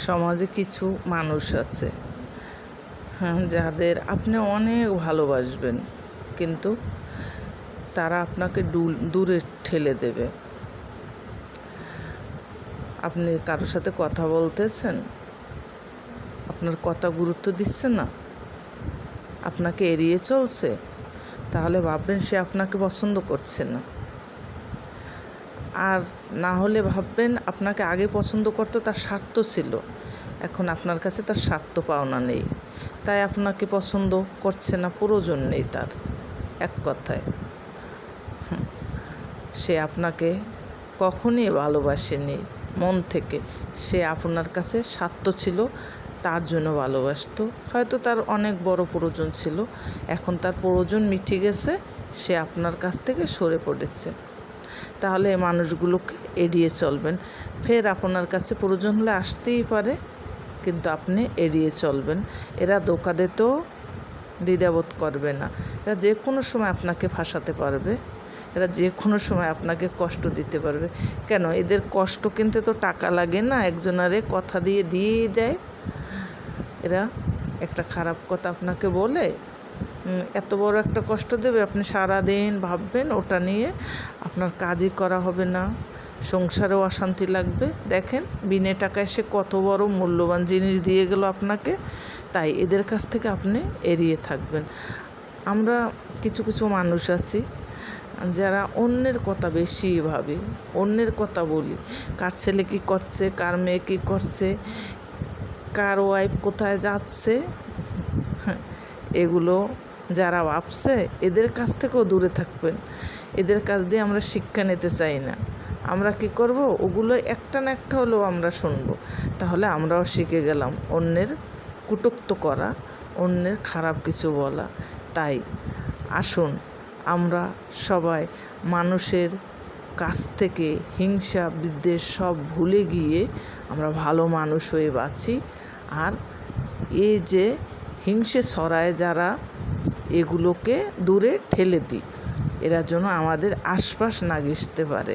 সমাজে কিছু মানুষ আছে, যাদের আপনি অনেক ভালোবাসবেন, কিন্তু তারা আপনাকে দূরে ঠেলে দেবে। আপনি কারোর সাথে কথা বলতেছেন, আপনার কথা গুরুত্ব দিচ্ছে না, আপনাকে এড়িয়ে চলছে, তাহলে ভাববেন সে আপনাকে পছন্দ করছে না। আর না হলে ভাববেন আপনাকে আগে পছন্দ করতো, তার স্বার্থ ছিল, এখন আপনার কাছে তার স্বার্থ পাওনা নেই, তাই আপনাকে পছন্দ করছে না, প্রয়োজন নেই তার। এক কথায় সে আপনাকে কখনই ভালোবাসেনি মন থেকে, সে আপনার কাছে স্বার্থ ছিল, তার জন্য ভালোবাসতো। হয়তো তার অনেক বড় প্রয়োজন ছিল, এখন তার প্রয়োজন মিটে গেছে, সে আপনার কাছ থেকে সরে পড়েছে। তাহলে এই মানুষগুলোকে এড়িয়ে চলবেন। ফের আপনার কাছে প্রয়োজন হলে আসতেই পারে, কিন্তু আপনি এড়িয়ে চলবেন। এরা ধোঁকা দিতেও দ্বিধাবোধ করবে না, এরা যে কোনো সময় আপনাকে ফাঁসাতে পারবে, এরা যে কোনো সময় আপনাকে কষ্ট দিতে পারবে। কেন? এদের কষ্ট কিনতে তো টাকা লাগে না, একজনারে কথা দিয়েই দেয়। এরা একটা খারাপ কথা আপনাকে বলে এত বড় একটা কষ্ট দেবে, আপনি সারাদিন ভাববেন ওটা নিয়ে, আপনার কাজই করা হবে না, সংসারেও অশান্তি লাগবে। দেখেন বিনে টাকায় সে কত বড় মূল্যবান জিনিস দিয়ে গেল আপনাকে। তাই এদের কাছ থেকে আপনি এড়িয়ে থাকবেন। আমরা কিছু কিছু মানুষ আছি যারা অন্যের কথা বেশি ভাবি, অন্যের কথা বলি, কার ছেলে কী করছে, কার মেয়ে কী করছে, কার ওয়াইফ কোথায় যাচ্ছে, এগুলো যারা ভাবছে এদের কাছ থেকেও দূরে থাকবেন। এদের কাছ দিয়ে আমরা শিক্ষা নিতে চাই না। আমরা কি করব? ওগুলো একটা না একটা হলেও আমরা শুনবো, তাহলে আমরাও শিখে গেলাম অন্যের কটূক্তি করা, অন্যের খারাপ কিছু বলা। তাই আসুন আমরা সবাই মানুষের কাছ থেকে হিংসা বিদ্বেষ সব ভুলে গিয়ে আমরা ভালো মানুষ হয়ে বাঁচি। আর এই যে হিংসে ছড়ায় যারা, এগুলোকে দূরে ঠেলে দিই, এরা যেন আমাদের আশপাশ না ঘেঁষতে পারে।